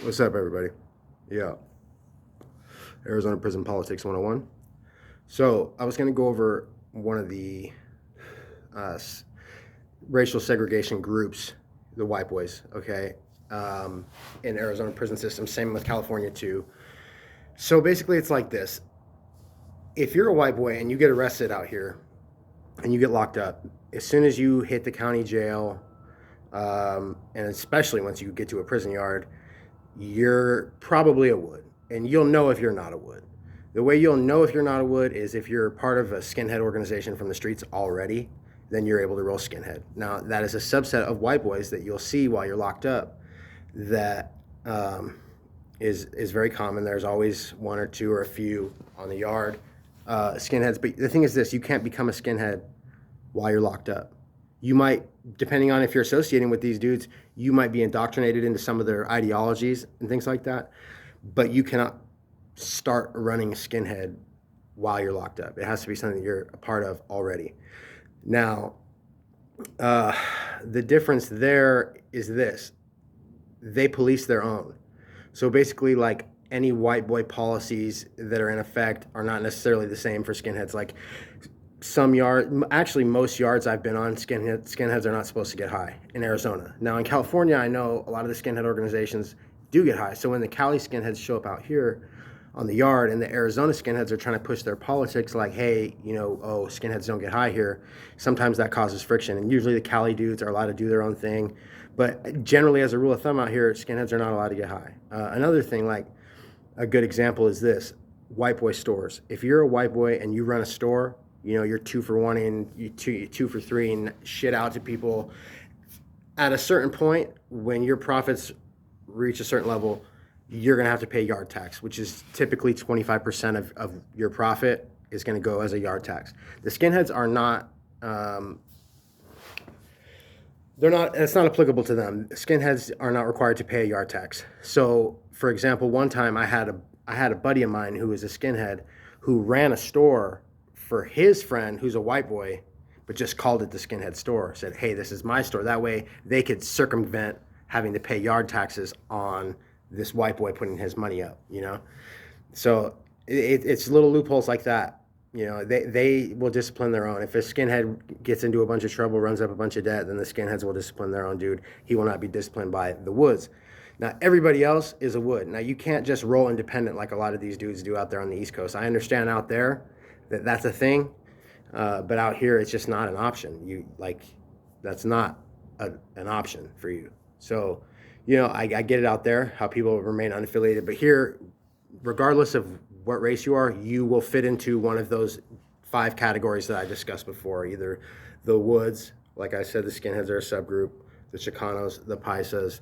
What's up, everybody? Yeah, Arizona Prison Politics 101. So, I was going to go over one of the uh, racial segregation groups, the white boys, okay, in Arizona prison system. Same with California, too. So, basically, it's like this. If you're a white boy and you get arrested out here and you get locked up, as soon as you hit the county jail, and especially once you get to a prison yard, you're probably a wood, and you'll know if you're not a wood. The way you'll know if you're not a wood is if you're part of a skinhead organization from the streets already, then you're able to roll skinhead. Now, that is a subset of white boys that you'll see while you're locked up that is very common. There's always one or two or a few on the yard, skinheads. But the thing is this, you can't become a skinhead while you're locked up. You might, depending on if you're associating with these dudes, you might be indoctrinated into some of their ideologies and things like that, but you cannot start running a skinhead while you're locked up. It has to be something that you're a part of already. Now, the difference there is this: they police their own. So basically, like any white boy policies that are in effect are not necessarily the same for skinheads. Like actually most yards I've been on, skinheads are not supposed to get high in Arizona. Now in California, I know a lot of the skinhead organizations do get high. So when the Cali skinheads show up out here on the yard and the Arizona skinheads are trying to push their politics like, hey, oh, skinheads don't get high here, sometimes that causes friction. And usually the Cali dudes are allowed to do their own thing. But generally, as a rule of thumb out here, skinheads are not allowed to get high. Another thing, like a good example is this: white boy stores. If you're a white boy and you run a store, you're 2 for 1 and you 2 for 3 and shit out to people. At a certain point, when your profits reach a certain level, you're going to have to pay yard tax, which is typically 25% of your profit is going to go as a yard tax. The skinheads are not, it's not applicable to them. Skinheads are not required to pay a yard tax. So, for example, one time I had a buddy of mine who was a skinhead who ran a store for his friend who's a white boy, but just called it the skinhead store. Said, hey, this is my store. That way they could circumvent having to pay yard taxes on this white boy putting his money up, So it's little loopholes like that. They will discipline their own. If a skinhead gets into a bunch of trouble, runs up a bunch of debt, then the skinheads will discipline their own dude. He will not be disciplined by the woods. Now, everybody else is a wood. Now, you can't just roll independent like a lot of these dudes do out there on the East Coast. I understand out there that's a thing, but out here it's just not an option. That's not an option for you. So, I get it out there how people remain unaffiliated, but here, regardless of what race you are, you will fit into one of those 5 categories that I discussed before. Either the woods, like I said, the skinheads are a subgroup, the Chicanos, the Paisas,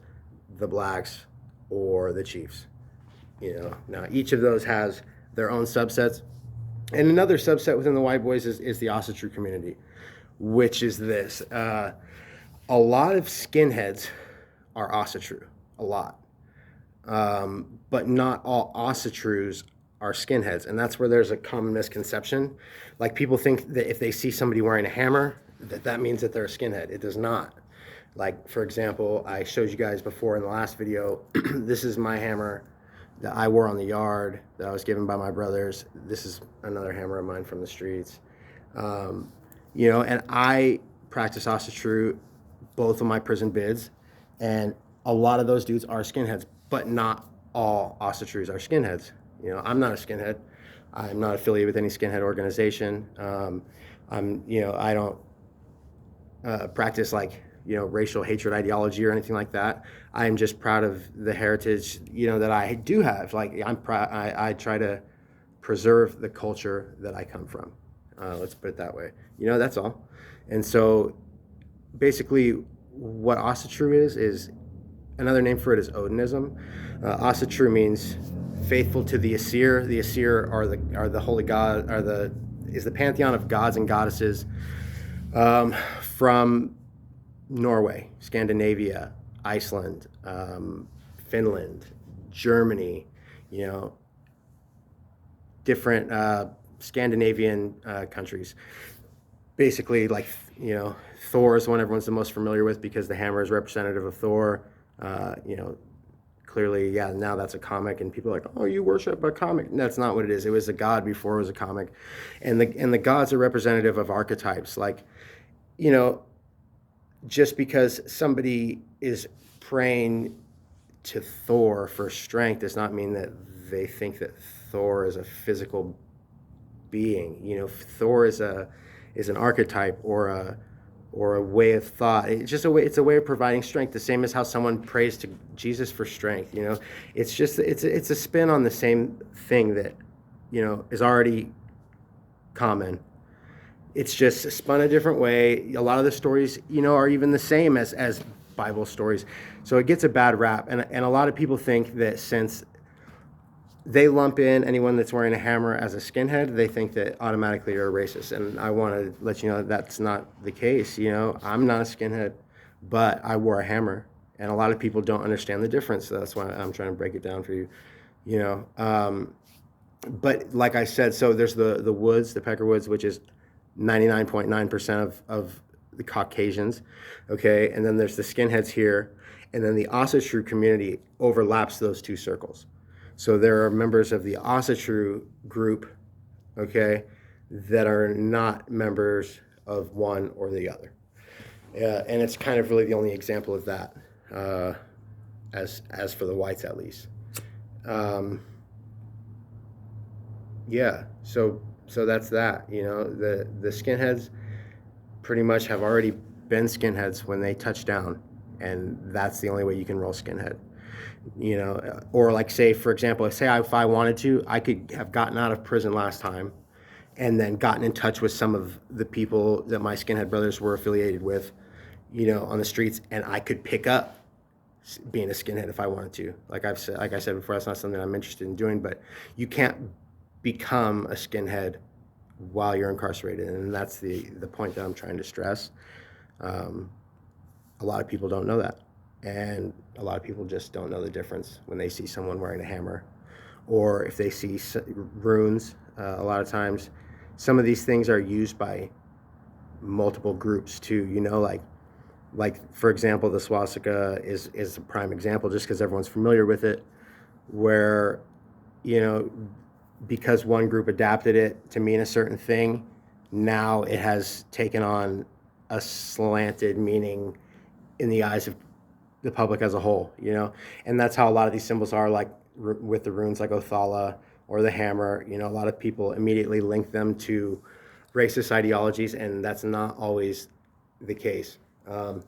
the blacks, or the chiefs. Now each of those has their own subsets. And another subset within the white boys is the Asatru community, which is this. A lot of skinheads are Asatru, a lot. But not all Asatrus are skinheads. And that's where there's a common misconception. Like, people think that if they see somebody wearing a hammer, that means that they're a skinhead. It does not. Like, for example, I showed you guys before in the last video, this is my hammer that I wore on the yard that I was given by my brothers. This is another hammer of mine from the streets. And I practice Asatru both of my prison bids, and a lot of those dudes are skinheads, but not all Asatrus are skinheads. I'm not a skinhead. I'm not affiliated with any skinhead organization. I don't practice racial hatred ideology or anything like that. I'm just proud of the heritage, that I do have. I try to preserve the culture that I come from. Let's put it that way. That's all. And so basically what Asatru is another name for it is Odinism. Asatru means faithful to the Asir. The Asir are the holy god, is the pantheon of gods and goddesses from Norway, Scandinavia, Iceland, Finland, Germany, different Scandinavian countries. Basically, Thor is one everyone's the most familiar with because the hammer is representative of Thor. clearly, yeah, now that's a comic, and people are like, oh, you worship a comic. That's not what it is. It was a god before it was a comic, and the gods are representative of archetypes. Like, you know, just because somebody is praying to Thor for strength does not mean that they think that Thor is a physical being. You know, Thor is an archetype or a way of thought. It's just a way. It's a way of providing strength. The same as how someone prays to Jesus for strength. You know, it's just it's a spin on the same thing that, you know, is already common. It's just spun a different way. A lot of the stories, you know, are even the same as Bible stories. So it gets a bad rap, and a lot of people think that since they lump in anyone that's wearing a hammer as a skinhead, they think that automatically you're a racist. And I want to let you know that that's not the case. You know, I'm not a skinhead, but I wore a hammer, and a lot of people don't understand the difference. So that's why I'm trying to break it down for you. You know, but like I said, so there's the woods, the Pecker Woods, which is 99.9% of the Caucasians, okay, and then there's the skinheads here, and then the Asatru community overlaps those two circles. So there are members of the Asatru group, okay, that are not members of one or the other. And it's kind of really the only example of that, as for the whites at least. Yeah, so that's that. You know, the skinheads pretty much have already been skinheads when they touch down, and that's the only way you can roll skinhead. You know, or like, say, for example, if I wanted to, I could have gotten out of prison last time and then gotten in touch with some of the people that my skinhead brothers were affiliated with, you know, on the streets, and I could pick up being a skinhead if I wanted to. Like I said before, that's not something I'm interested in doing, but you can't become a skinhead while you're incarcerated, and that's the point that I'm trying to stress. A lot of people don't know that, and a lot of people just don't know the difference when they see someone wearing a hammer, or if they see runes. A lot of times, some of these things are used by multiple groups too. You know, like for example, the swastika is a prime example, just because everyone's familiar with it, where, you know, because one group adapted it to mean a certain thing, now it has taken on a slanted meaning in the eyes of the public as a whole, you know? And that's how a lot of these symbols are, like with the runes like Othala or the hammer. You know, a lot of people immediately link them to racist ideologies, and that's not always the case. Now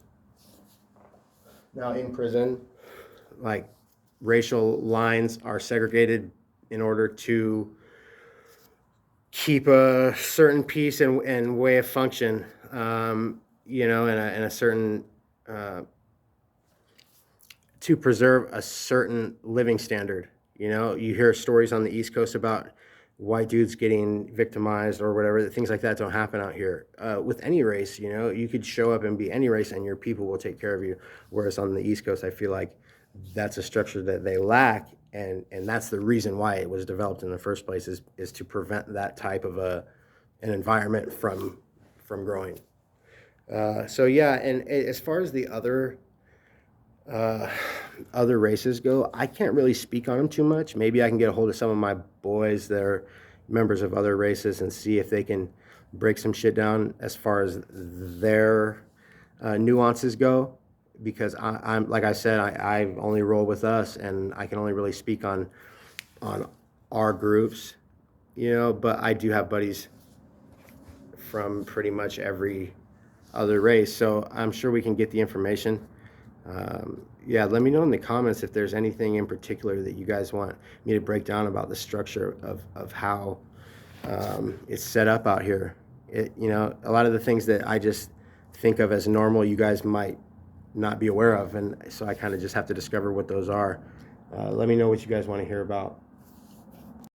in prison, like, racial lines are segregated in order to keep a certain peace and way of function, you know, and a certain, to preserve a certain living standard. You know, you hear stories on the East Coast about white dudes getting victimized or whatever. Things like that don't happen out here. With any race, you know, you could show up and be any race and your people will take care of you. Whereas on the East Coast, I feel like that's a structure that they lack, and that's the reason why it was developed in the first place, is to prevent that type of an environment from growing. So yeah, and as far as the other races go, I can't really speak on them too much. Maybe I can get a hold of some of my boys that are members of other races and see if they can break some shit down as far as their nuances go. Because I'm like I said, I only roll with us, and I can only really speak on our groups, you know. But I do have buddies from pretty much every other race, so I'm sure we can get the information. Yeah, let me know in the comments if there's anything in particular that you guys want me to break down about the structure of how it's set up out here. You know, a lot of the things that I just think of as normal, you guys might not be aware of, and so I kind of just have to discover what those are. Let me know what you guys want to hear about.